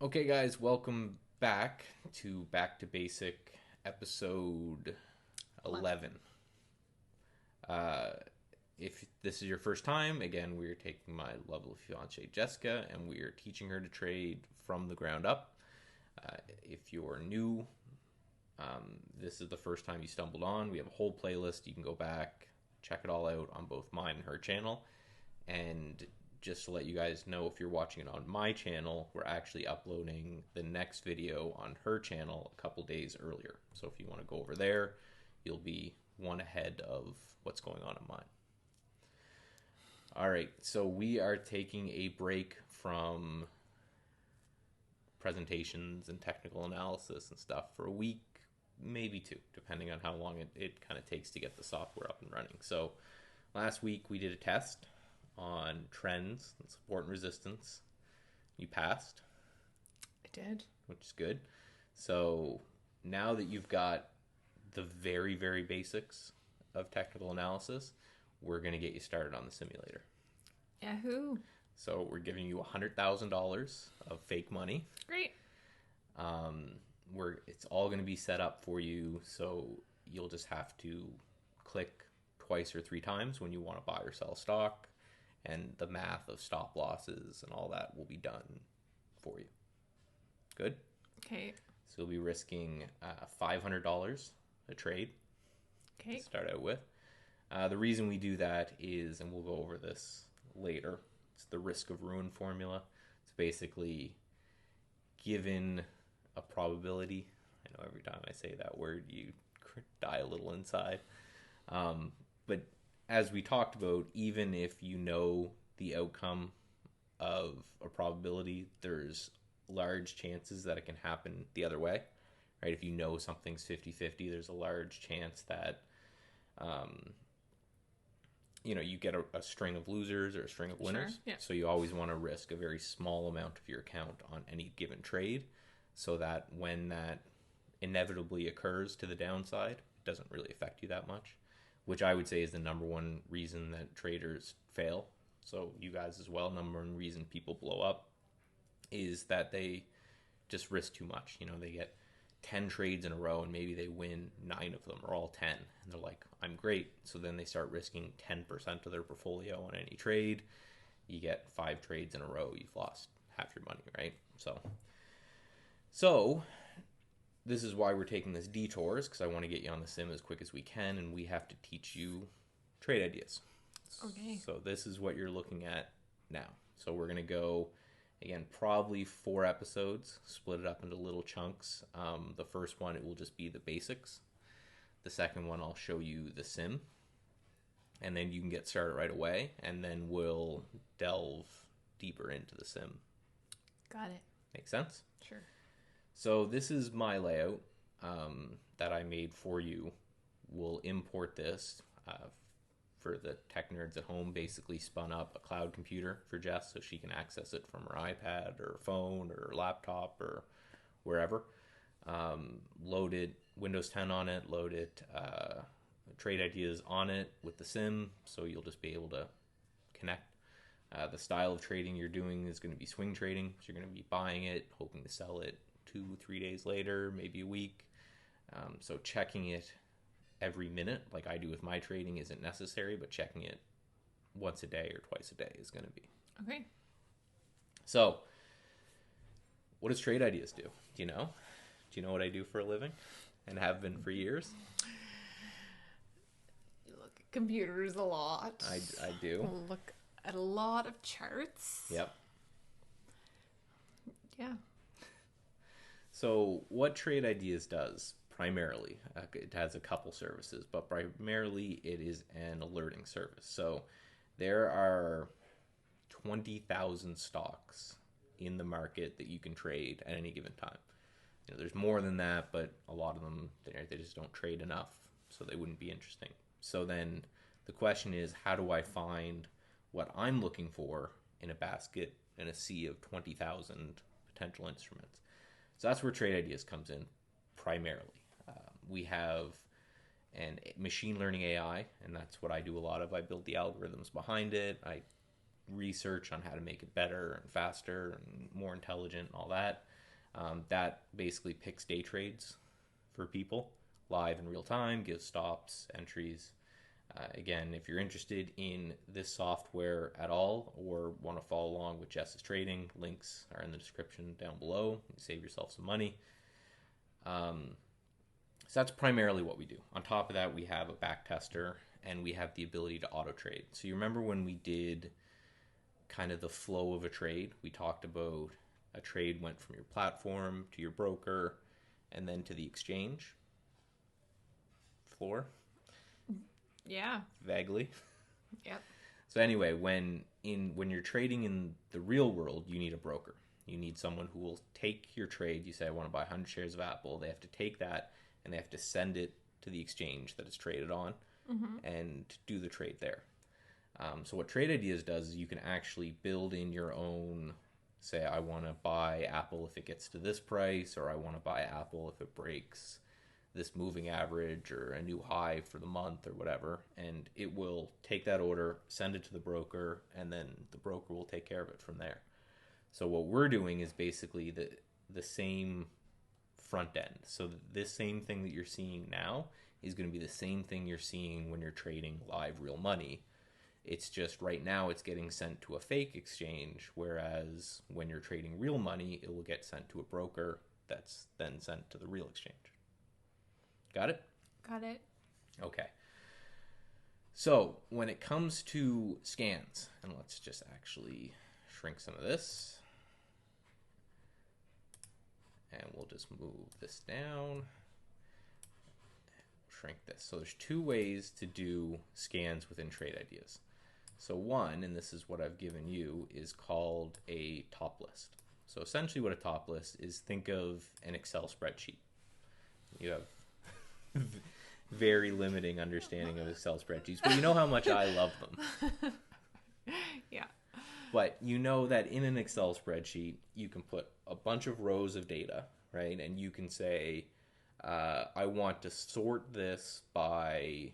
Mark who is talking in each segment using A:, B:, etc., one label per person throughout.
A: Okay, guys, welcome back to Basic, episode 11. Uh, if this is your first time, again, we're taking my lovely fiance Jessica and we are teaching her to trade from the ground up. If you're new, this is the first time you stumbled on. We have a whole playlist. You can go back, check it all out on both mine and her channel. And just to let you guys know, if you're watching it on my channel, we're actually uploading the next video on her channel a couple days earlier. So if you want to go over there, you'll be one ahead of what's going on in mine. All right, so we are taking a break from presentations and technical analysis and stuff for a week, maybe two, depending on how long it kind of takes to get the software up and running. So last week we did a test on trends and support and resistance. You passed.
B: I did.
A: Which is good. So now that you've got the very, very basics of technical analysis, we're going to get you started on the simulator.
B: Yahoo!
A: So we're giving you $100,000 of fake money.
B: Great.
A: It's all going to be set up for you, so you'll just have to click twice or three times when you want to buy or sell stock, and the math of stop losses and all that will be done for you. Good?
B: Okay.
A: So you'll be risking $500 a trade
B: Okay.
A: to start out with. The reason we do that is, and we'll go over this later, it's the risk of ruin formula. It's basically given a probability. I know every time I say that word, you die a little inside. But as we talked about, even if you know the outcome of a probability, there's large chances that it can happen the other way, right? If you know something's 50-50, there's a large chance that you get a string of losers or a string of winners.
B: Sure, yeah.
A: So you always want to risk a very small amount of your account on any given trade, so that when that inevitably occurs to the downside, it doesn't really affect you that much, which I would say is the number one reason that traders fail. So you guys as well, number one reason people blow up is that they just risk too much. They get 10 trades in a row and maybe they win 9 of them or all 10. And they're like, I'm great. So then they start risking 10% of their portfolio on any trade. You get 5 trades in a row, you've lost half your money, right? So this is why we're taking this detours, because I want to get you on the sim as quick as we can, and we have to teach you trade ideas.
B: Okay.
A: So this is what you're looking at now. So we're going to go, again, probably 4 episodes, split it up into little chunks. The first one, it will just be the basics. The second one, I'll show you the sim. And then you can get started right away, and then we'll delve deeper into the sim.
B: Got it.
A: Make sense?
B: Sure.
A: So this is my layout that I made for you. We'll import this for the tech nerds at home. Basically spun up a cloud computer for Jess so she can access it from her iPad or phone or laptop or wherever. Loaded Windows 10 on it, loaded TradeIdeas on it with the sim, so you'll just be able to connect. The style of trading you're doing is going to be swing trading, so you're going to be buying it, hoping to sell it 2-3 days later, maybe a week. So checking it every minute, like I do with my trading, isn't necessary, but checking it once a day or twice a day is going to be.
B: Okay.
A: So, what does TradeIdeas do? Do you know? Do you know what I do for a living and have been for years?
B: You look at computers a lot.
A: I do.
B: Look at a lot of charts.
A: Yep.
B: Yeah.
A: So what TradeIdeas does primarily, it has a couple services, but primarily it is an alerting service. So there are 20,000 stocks in the market that you can trade at any given time. There's more than that, but a lot of them, they just don't trade enough, so they wouldn't be interesting. So then the question is, how do I find what I'm looking for in a basket in a sea of 20,000 potential instruments? So that's where TradeIdeas comes in primarily. We have an machine learning AI, and that's what I do a lot of. I build the algorithms behind it. I research on how to make it better and faster and more intelligent and all that. That basically picks day trades for people live in real time, gives stops, entries. Again, if you're interested in this software at all or want to follow along with Jess's trading, links are in the description down below. You save yourself some money. So that's primarily what we do. On top of that, we have a back tester and we have the ability to auto trade. So you remember when we did kind of the flow of a trade? We talked about a trade went from your platform to your broker and then to the exchange floor.
B: Yeah.
A: Vaguely.
B: Yep.
A: So anyway, when you're trading in the real world, you need a broker. You need someone who will take your trade. You say, I want to buy 100 shares of Apple. They have to take that and they have to send it to the exchange that it's traded on and do the trade there. So what TradeIdeas does is you can actually build in your own, say, I want to buy Apple if it gets to this price, or I want to buy Apple if it breaks this moving average or a new high for the month or whatever. And it will take that order, send it to the broker, and then the broker will take care of it from there. So what we're doing is basically the same front end. So this same thing that you're seeing now is going to be the same thing you're seeing when you're trading live real money. It's just right now it's getting sent to a fake exchange, whereas when you're trading real money, it will get sent to a broker that's then sent to the real exchange. Got it?
B: Got it.
A: Okay. So when it comes to scans, and let's just actually shrink some of this. And we'll just move this down. Shrink this. So there's two ways to do scans within TradeIdeas. So one, and this is what I've given you, is called a top list. So essentially what a top list is, think of an Excel spreadsheet. You have very limiting understanding of Excel spreadsheets, but you know how much I love them.
B: Yeah.
A: But you know that in an Excel spreadsheet, you can put a bunch of rows of data, right? And you can say, I want to sort this by,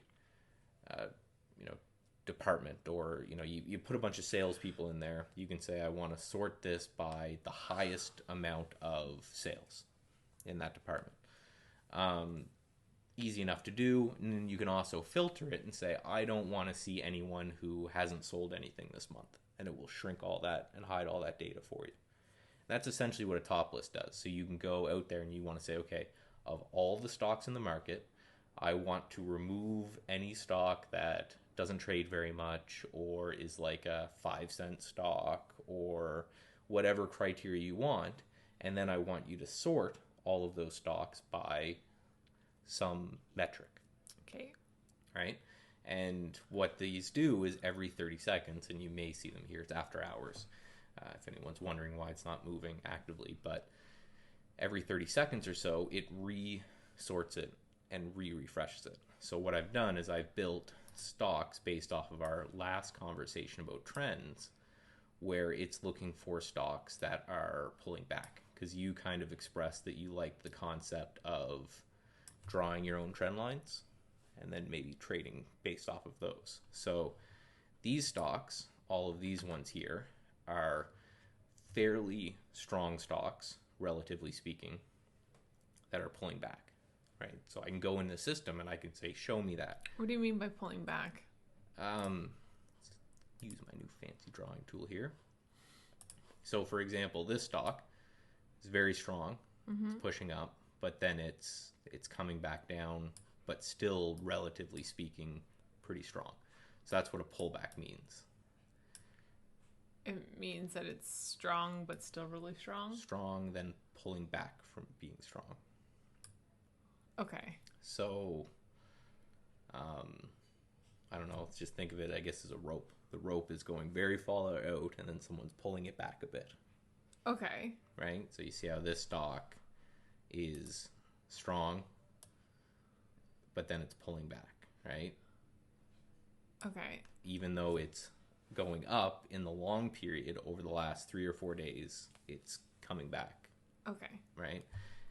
A: department, or, you put a bunch of salespeople in there. You can say, I want to sort this by the highest amount of sales in that department. Easy enough to do. And then you can also filter it and say, I don't want to see anyone who hasn't sold anything this month. And it will shrink all that and hide all that data for you. That's essentially what a top list does. So you can go out there and you want to say, okay, of all the stocks in the market, I want to remove any stock that doesn't trade very much or is like a 5-cent stock or whatever criteria you want. And then I want you to sort all of those stocks by some metric.
B: Okay.
A: Right? And what these do is every 30 seconds, and you may see them here, it's after hours, if anyone's wondering why it's not moving actively, but every 30 seconds or so, it re-sorts it and re-refreshes it. So what I've done is I've built stocks based off of our last conversation about trends, where it's looking for stocks that are pulling back, because you kind of expressed that you like the concept of drawing your own trend lines and then maybe trading based off of those. So these stocks, all of these ones here, are fairly strong stocks, relatively speaking, that are pulling back, right? So I can go in the system and I can say, show me that.
B: What do you mean by pulling back?
A: Use my new fancy drawing tool here. So for example, this stock is very strong. It's pushing up, but then it's coming back down, but still, relatively speaking, pretty strong. So that's what a pullback means.
B: It means that it's strong, but still really strong?
A: Strong, then pulling back from being strong.
B: Okay.
A: So, I don't know, let's just think of it, I guess, as a rope. The rope is going very far out, and then someone's pulling it back a bit.
B: Okay.
A: Right? So you see how this stock is strong, but then it's pulling back, right?
B: Okay.
A: Even though it's going up in the long period over the last 3 or 4 days, it's coming back.
B: Okay.
A: Right?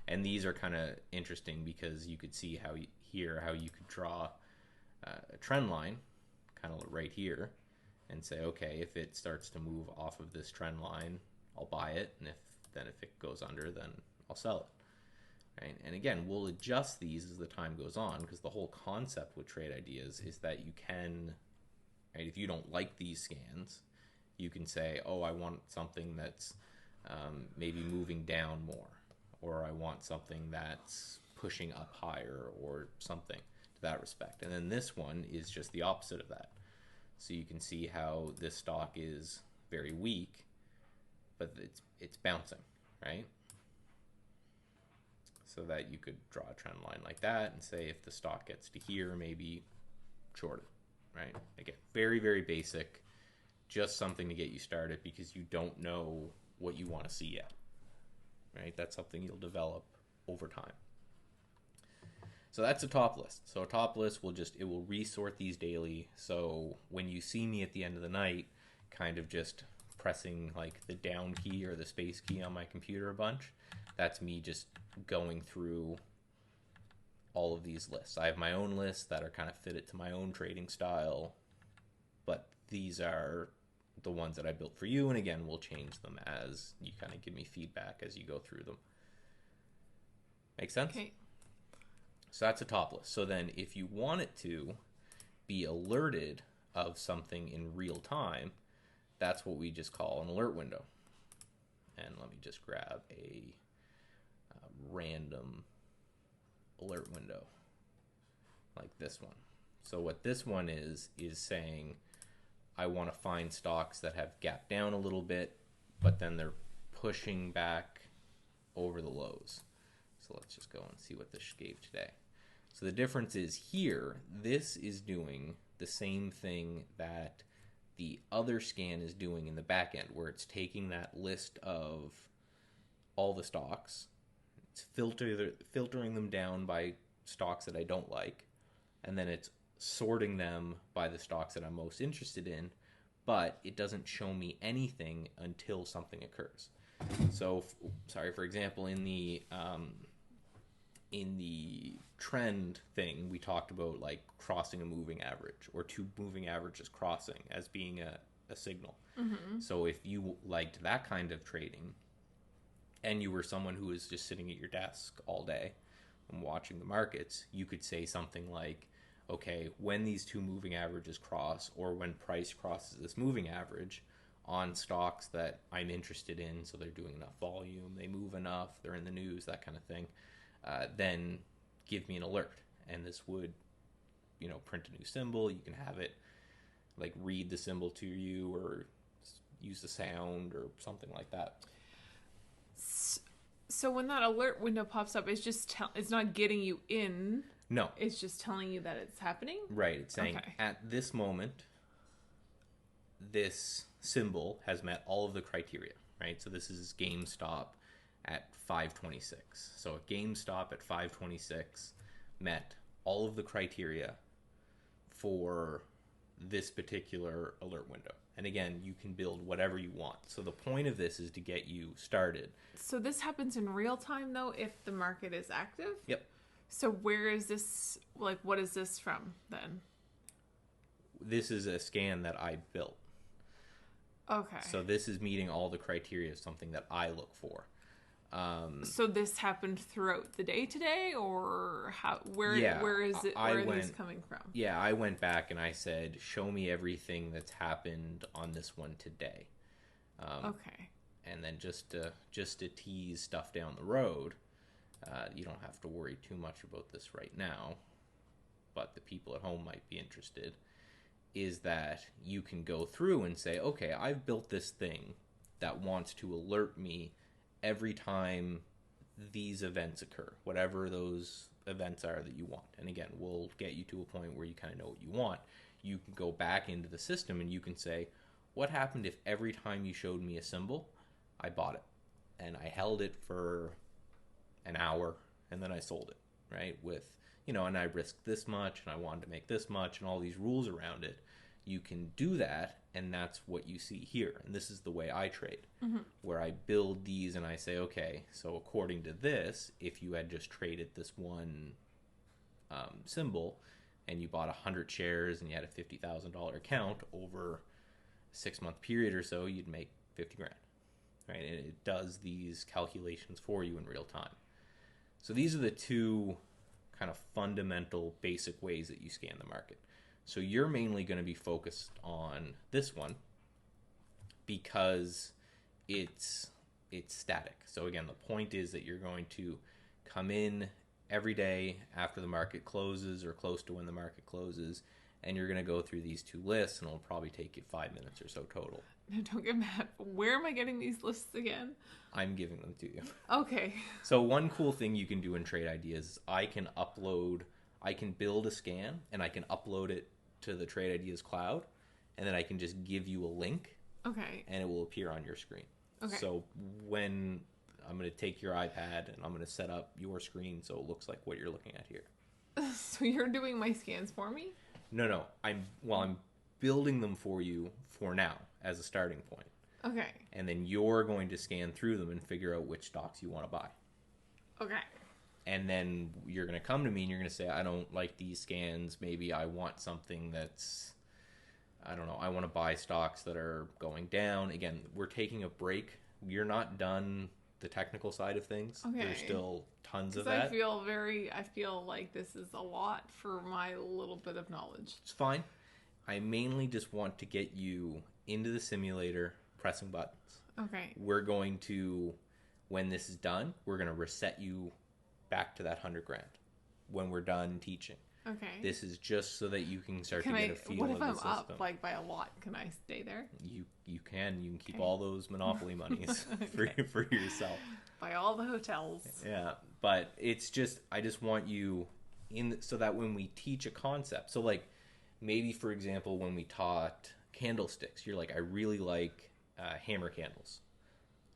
A: And these are kind of interesting because you could see how you could draw a trend line, kind of right here, and say, okay, if it starts to move off of this trend line, I'll buy it, and if it goes under, then I'll sell it. Right? And again, we'll adjust these as the time goes on, because the whole concept with Trade Ideas is that you can, right, if you don't like these scans, you can say, oh, I want something that's maybe moving down more, or I want something that's pushing up higher, or something to that respect. And then this one is just the opposite of that. So you can see how this stock is very weak, but it's bouncing, right? So that you could draw a trend line like that and say if the stock gets to here, maybe short it, right? Again, very, very basic, just something to get you started because you don't know what you want to see yet, right? That's something you'll develop over time. So that's a top list. So a top list it will resort these daily. So when you see me at the end of the night, kind of just pressing like the down key or the space key on my computer a bunch, that's me just going through all of these lists. I have my own lists that are kind of fitted to my own trading style, but these are the ones that I built for you. And again, we'll change them as you kind of give me feedback as you go through them. Make sense?
B: Okay.
A: So that's a top list. So then if you want it to be alerted of something in real time, that's what we just call an alert window. And let me just grab a random alert window like this one. So what this one is saying, I want to find stocks that have gapped down a little bit, but then they're pushing back over the lows. So let's just go and see what this gave today. So the difference is here, this is doing the same thing that the other scan is doing in the back end, where it's taking that list of all the stocks, it's filtering them down by stocks that I don't like, and then it's sorting them by the stocks that I'm most interested in, but it doesn't show me anything until something occurs. So, for example, in the trend thing, we talked about like crossing a moving average or two moving averages crossing as being a signal. Mm-hmm. So if you liked that kind of trading and you were someone who was just sitting at your desk all day and watching the markets, you could say something like, okay, when these two moving averages cross, or when price crosses this moving average on stocks that I'm interested in, so they're doing enough volume, they move enough, they're in the news, that kind of thing, then give me an alert. And this would, print a new symbol. You can have it like read the symbol to you or use the sound or something like that.
B: So when that alert window pops up, it's not getting you in.
A: No.
B: It's just telling you that it's happening?
A: Right. It's saying at this moment, this symbol has met all of the criteria, right? So this is GameStop at 526. So at GameStop at 526 met all of the criteria for this particular alert window. And again, you can build whatever you want. So the point of this is to get you started.
B: So this happens in real time, though, if the market is active?
A: Yep.
B: So where is this, what is this from, then?
A: This is a scan that I built.
B: Okay.
A: So this is meeting all the criteria of something that I look for.
B: So this happened throughout the day today, or where is it? Where are these coming from?
A: Yeah, I went back and I said, show me everything that's happened on this one today.
B: Okay.
A: And then just to tease stuff down the road, you don't have to worry too much about this right now, but the people at home might be interested, is that you can go through and say, okay, I've built this thing that wants to alert me every time these events occur, whatever those events are that you want. And again, we'll get you to a point where you kind of know what you want. You can go back into the system and you can say, what happened if every time you showed me a symbol, I bought it and I held it for an hour and then I sold it, right? With, and I risked this much and I wanted to make this much and all these rules around it. You can do that, and that's what you see here. And this is the way I trade, where I build these and I say, okay, so according to this, if you had just traded this one symbol and you bought 100 shares and you had a $50,000 account over 6-month period or so, you'd make 50 grand, right? And it does these calculations for you in real time. So these are the two kind of fundamental basic ways that you scan the market. So you're mainly going to be focused on this one because it's static. So again, the point is that you're going to come in every day after the market closes or close to when the market closes, and you're going to go through these two lists, and it'll probably take you 5 minutes or so total.
B: Now, don't get mad. Where am I getting these lists again?
A: I'm giving them to you.
B: Okay.
A: So one cool thing you can do in TradeIdeas is I can build a scan, and I can upload it to the TradeIdeas cloud, and then I can just give you a link.
B: Okay.
A: And it will appear on your screen.
B: Okay.
A: So when I'm going to take your iPad and I'm going to set up your screen so it looks like what you're looking at here.
B: So you're doing my scans for me?
A: No. I'm building them for you for now as a starting point.
B: Okay.
A: And then you're going to scan through them and figure out which stocks you want to buy.
B: Okay.
A: And then you're going to come to me and you're going to say, I don't like these scans. Maybe I want something that's, I don't know, I want to buy stocks that are going down. Again, we're taking a break. You're not done the technical side of things.
B: Okay.
A: There's still tons of that.
B: I feel like this is a lot for my little bit of knowledge.
A: It's fine. I mainly just want to get you into the simulator pressing buttons.
B: Okay.
A: We're going to, when this is done, we're going to reset you back to that 100 grand when we're done teaching.
B: Okay.
A: This is just so that you can start to get a feel of the system.
B: What if I'm up like by a lot? Can I stay there?
A: You can keep all those Monopoly monies for yourself.
B: Buy all the hotels.
A: Yeah, but it's just I just want you in so that when we teach a concept, so like maybe for example when we taught candlesticks, you're like I really like hammer candles.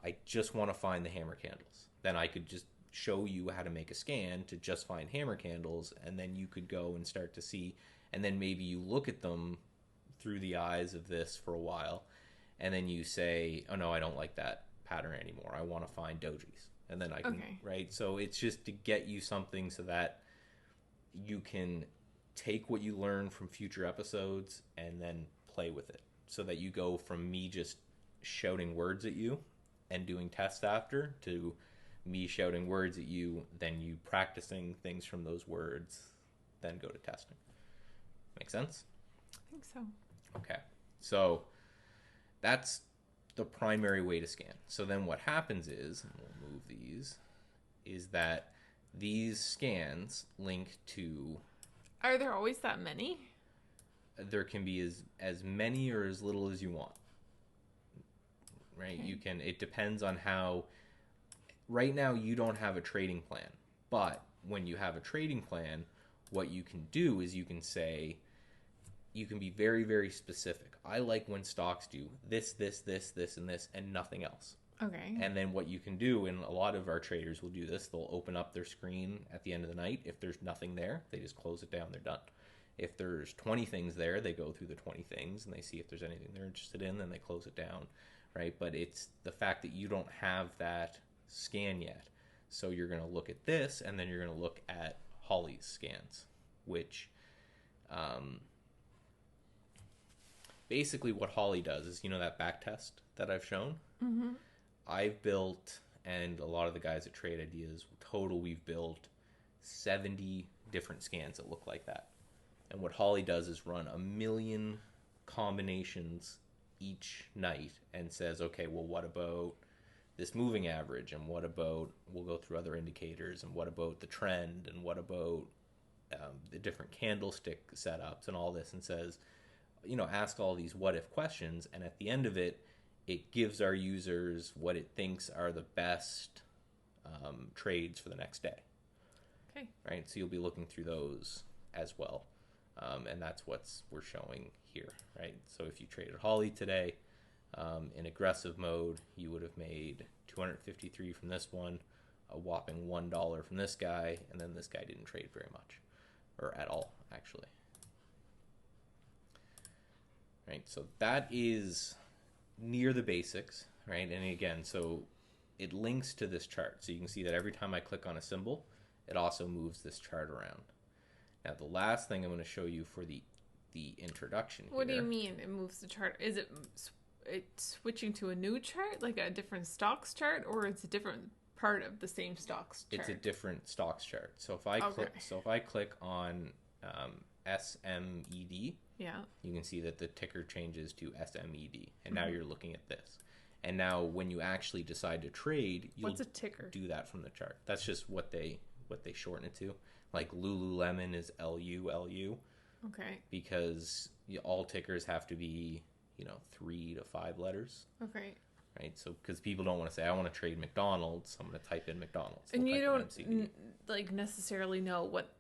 A: I just want to find the hammer candles. Then I could just show you how to make a scan to just find hammer candles, and then you could go and start to see, and then maybe you look at them through the eyes of this for a while, and then you say, oh no, I don't like that pattern anymore. I want to find dojis. And then I can, right? So it's just to get you something so that you can take what you learn from future episodes and then play with it, so that you go from me just shouting words at you and doing tests after to me shouting words at you, then you practicing things from those words, then go to testing. Make sense?
B: I think so.
A: Okay. So that's the primary way to scan. So then what happens is, and we'll move these, is that these scans link to...
B: Are there always that many?
A: There can be as many or as little as you want. Right? Okay. You can, it depends on how... Right now, you don't have a trading plan, but when you have a trading plan, what you can do is you can say, you can be very, very specific. I like when stocks do this, this, this, this, and this, and nothing else.
B: Okay.
A: And then what you can do, and a lot of our traders will do this, they'll open up their screen at the end of the night. If there's nothing there, they just close it down, they're done. If there's 20 things there, they go through the 20 things, and they see if there's anything they're interested in, then they close it down, right? But it's the fact that you don't have that scan yet. So you're going to look at this, and then you're going to look at Holly's scans, which basically what Holly does is, you know, that back test that I've shown?
B: Mm-hmm.
A: I've built, and a lot of the guys at TradeIdeas, total we've built 70 different scans that look like that. And what Holly does is run 1 million combinations each night and says, okay, well, what about this moving average, and what about, we'll go through other indicators, and what about the trend, and what about the different candlestick setups and all this, and says, you know, ask all these what if questions, and at the end of it, it gives our users what it thinks are the best trades for the next day.
B: Okay.
A: Right, so you'll be looking through those as well, and that's we're showing here, right? So if you traded Holly today, in aggressive mode, you would have made 253 from this one, a whopping $1 from this guy, and then this guy didn't trade very much, or at all, actually. Right, so that is near the basics, right? And again, so it links to this chart. So you can see that every time I click on a symbol, it also moves this chart around. Now, the last thing I'm going to show you for the the introduction
B: What
A: here.
B: do you mean it moves the chart? Is it switching to a new chart, like a different stocks chart, or it's a different part of the same stocks chart?
A: It's a different stocks chart. So if I click on SMED,
B: yeah,
A: you can see that the ticker changes to SMED, and now you're looking at this. And now when you actually decide to trade, you'll
B: what's a ticker?
A: do that from the chart. That's just what they shorten it to. Like Lululemon is LULU.
B: Okay.
A: Because all tickers have to be 3 to 5 letters.
B: Okay.
A: Right, so because people don't want to say I want to trade McDonald's, I'm going to type in McDonald's.
B: And you don't necessarily know what,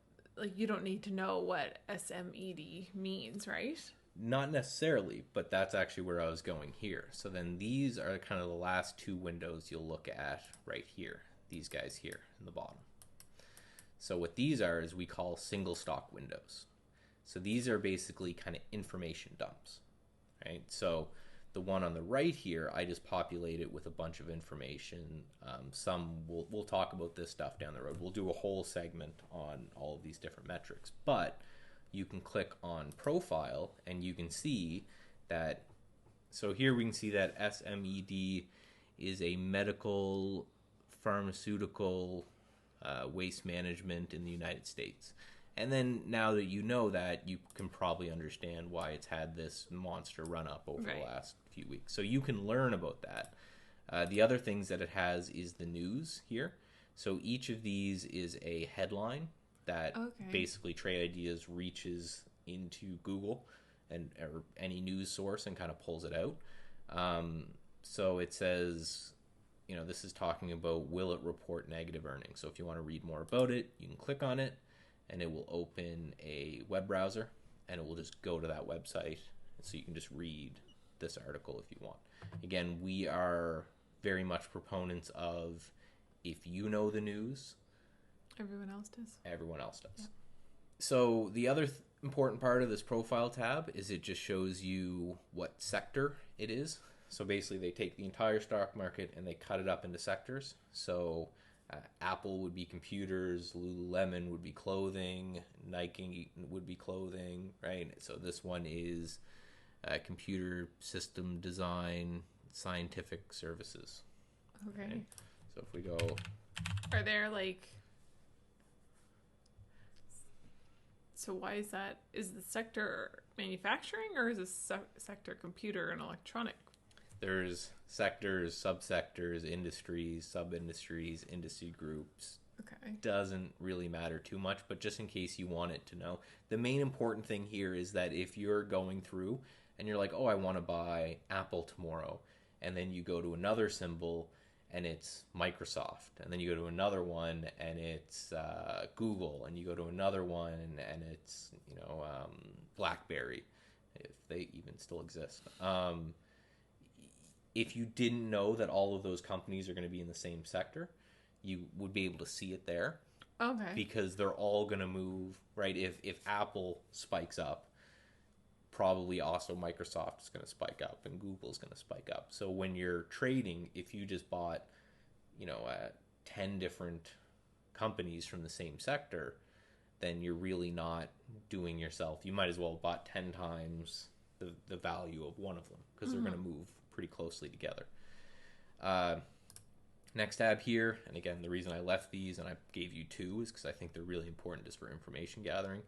B: you don't need to know what SMED means, right?
A: Not necessarily, but that's actually where I was going here. So then these are kind of the last two windows you'll look at right here. These guys here in the bottom. So what these are is we call single stock windows. So these are basically kind of information dumps, right? So the one on the right here, I just populate it with a bunch of information. We'll talk about this stuff down the road. We'll do a whole segment on all of these different metrics, but you can click on profile and you can see that. So here we can see that SMED is a medical pharmaceutical waste management in the United States. And then now that you know that, you can probably understand why it's had this monster run up over the last few weeks. So you can learn about that. The other things that it has is the news here. So each of these is a headline that basically TradeIdeas reaches into Google or any news source and kind of pulls it out. So it says, this is talking about, will it report negative earnings? So if you want to read more about it, you can click on it and it will open a web browser and it will just go to that website. So you can just read this article if you want. Again, we are very much proponents of, if you know the news,
B: everyone else does.
A: Everyone else does.
B: Yeah.
A: So the other important part of this profile tab is it just shows you what sector it is. So basically they take the entire stock market and they cut it up into sectors. So Apple would be computers, Lululemon would be clothing, Nike would be clothing, right? So this one is computer system design, scientific services.
B: Okay.
A: Right? So if we go...
B: Are there so why is that? Is the sector manufacturing or is the sector computer and electronic?
A: There's sectors, subsectors, industries, sub-industries, industry groups.
B: Okay.
A: Doesn't really matter too much, but just in case you want it to know. The main important thing here is that if you're going through and you're like, oh, I want to buy Apple tomorrow, and then you go to another symbol and it's Microsoft, and then you go to another one and it's Google, and you go to another one and it's BlackBerry, if they even still exist. If you didn't know that all of those companies are going to be in the same sector, you would be able to see it there.
B: Okay.
A: Because they're all going to move, right? If Apple spikes up, probably also Microsoft is going to spike up and Google is going to spike up. So when you're trading, if you just bought, 10 different companies from the same sector, then you're really not doing yourself. You might as well have bought 10 times the value of one of them, because they're going to move pretty closely together. Next tab here, and again, the reason I left these and I gave you two is because I think they're really important just for information gathering.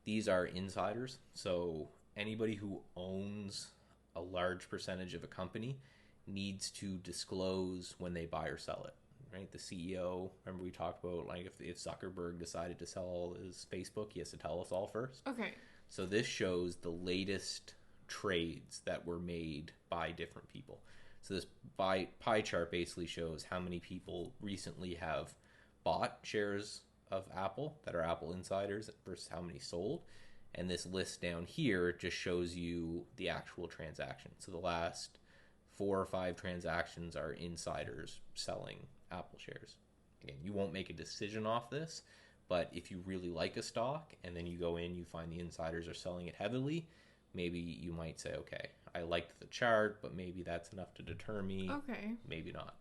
A: These are insiders, so anybody who owns a large percentage of a company needs to disclose when they buy or sell it, right? The CEO, remember we talked about, like, if Zuckerberg decided to sell all his Facebook, he has to tell us all first.
B: Okay.
A: So this shows the latest trades that were made by different people. So this pie chart basically shows how many people recently have bought shares of Apple that are Apple insiders versus how many sold. And this list down here just shows you the actual transaction. So the last 4 or 5 transactions are insiders selling Apple shares. Again, you won't make a decision off this, but if you really like a stock and then you go in, you find the insiders are selling it heavily, maybe you might say, okay, I liked the chart, but maybe that's enough to deter me.
B: Okay.
A: Maybe not.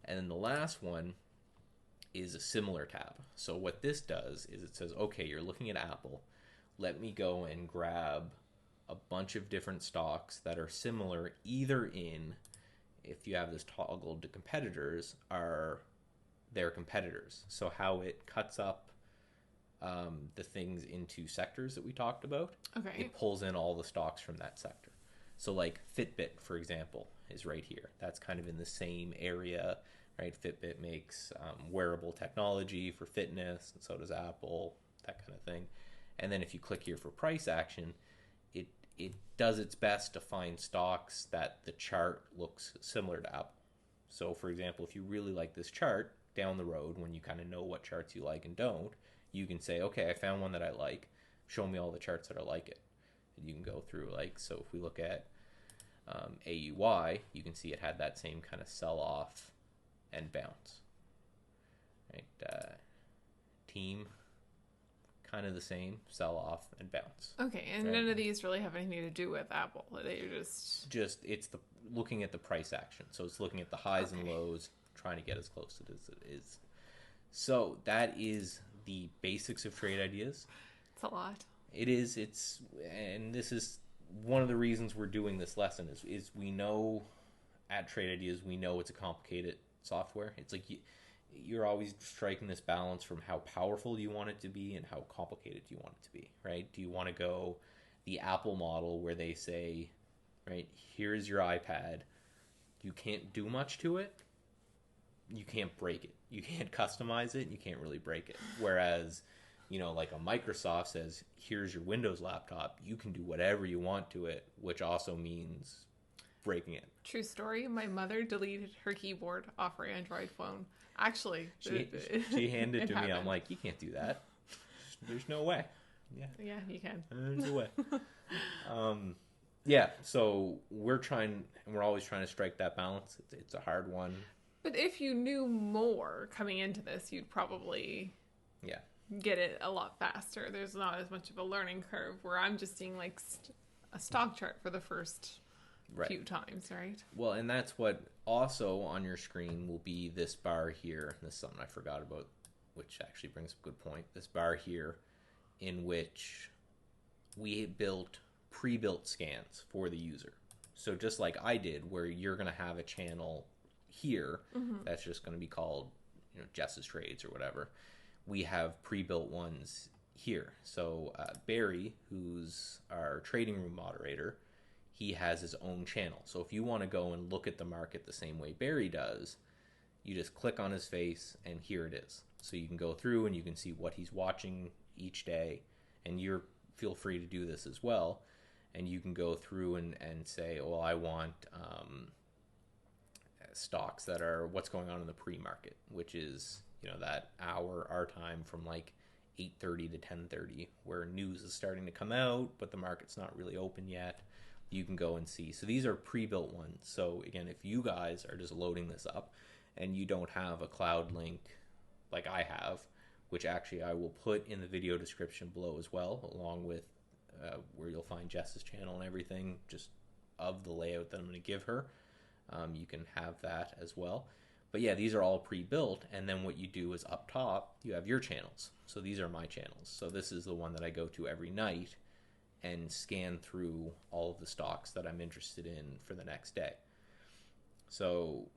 A: And then the last one is a similar tab. So what this does is it says, okay, you're looking at Apple. Let me go and grab a bunch of different stocks that are similar, either in, if you have this toggled to competitors, are their competitors. So how it cuts up the things into sectors that we talked about,
B: Okay.
A: it pulls in all the stocks from that sector. So like Fitbit, for example, is right here. That's kind of in the same area, right? Fitbit makes wearable technology for fitness, and so does Apple, that kind of thing. And then if you click here for price action, it does its best to find stocks that the chart looks similar to Apple. So for example, if you really like this chart down the road, when you kind of know what charts you like and don't, you can say, okay, I found one that I like. Show me all the charts that are like it. And you can go through, like, so if we look at AUY, you can see it had that same kind of sell-off and bounce. Right? Team, kind of the same, sell-off and bounce.
B: Okay, and
A: Right.
B: none of these really have anything to do with Apple. They're just
A: It's the looking at the price action. So it's looking at the highs and
B: Okay.
A: lows, trying to get as close to it as it is. So that is the basics of trade ideas.
B: it's a lot.
A: It is. And this is one of the reasons we're doing this lesson is we know at Trade Ideas, we know it's a complicated software. It's like you're always striking this balance from how powerful do you want it to be and how complicated do you want it to be, right? Do you want to go the Apple model where they say, right, here's your iPad, you can't do much to it, you can't break it, you can't customize it, you can't really break it. Whereas, like a Microsoft says, here's your Windows laptop, you can do whatever you want to it, which also means breaking it.
B: True story. My mother deleted her keyboard off her Android phone. Actually,
A: She handed it to me.
B: happened.
A: I'm like, you can't do that. There's no way. Yeah,
B: Yeah, you can.
A: there's no way. Yeah, so we're always trying to strike that balance. It's a hard one.
B: But if you knew more coming into this, you'd probably
A: Yeah.
B: get it a lot faster. There's not as much of a learning curve where I'm just seeing like a stock chart for the first
A: Right.
B: few times, right?
A: Well, and that's what also on your screen will be this bar here. This is something I forgot about, which actually brings up a good point. This bar here, in which we built pre-built scans for the user. So just like I did, where you're going to have a channel here that's just going to be called, Jess's Trades or whatever. We have pre-built ones here. So Barry, who's our trading room moderator, he has his own channel. So if you want to go and look at the market the same way Barry does, you just click on his face and here it is. So you can go through and you can see what he's watching each day, and feel free to do this as well. And you can go through and say, well, I want stocks that are what's going on in the pre-market, which is, that hour our time from like 8:30 to 10:30, where news is starting to come out, but the market's not really open yet. You can go and see. So these are pre-built ones. So again, if you guys are just loading this up and you don't have a cloud link like I have, which actually I will put in the video description below as well, along with where you'll find Jess's channel and everything, just of the layout that I'm going to give her. You can have that as well. But yeah, these are all pre-built, and then what you do is up top, you have your channels. So these are my channels. So this is the one that I go to every night and scan through all of the stocks that I'm interested in for the next day. So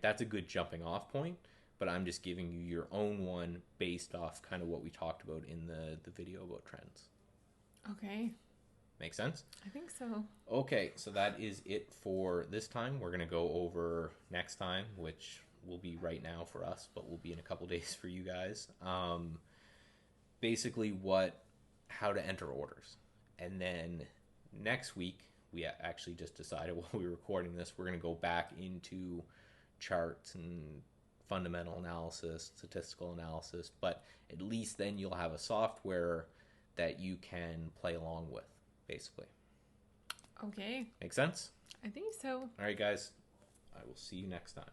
A: that's a good jumping off point, but I'm just giving you your own one based off kind of what we talked about in the video about trends.
B: Okay.
A: Make sense?
B: I think so.
A: Okay, so that is it for this time. We're going to go over next time, which will be right now for us, but will be in a couple days for you guys. Basically how to enter orders. And then next week, we actually just decided while we were recording this, we're going to go back into charts and fundamental analysis, statistical analysis, but at least then you'll have a software that you can play along with, basically.
B: Okay.
A: Make sense?
B: I think so.
A: All right, guys. I will see you next time.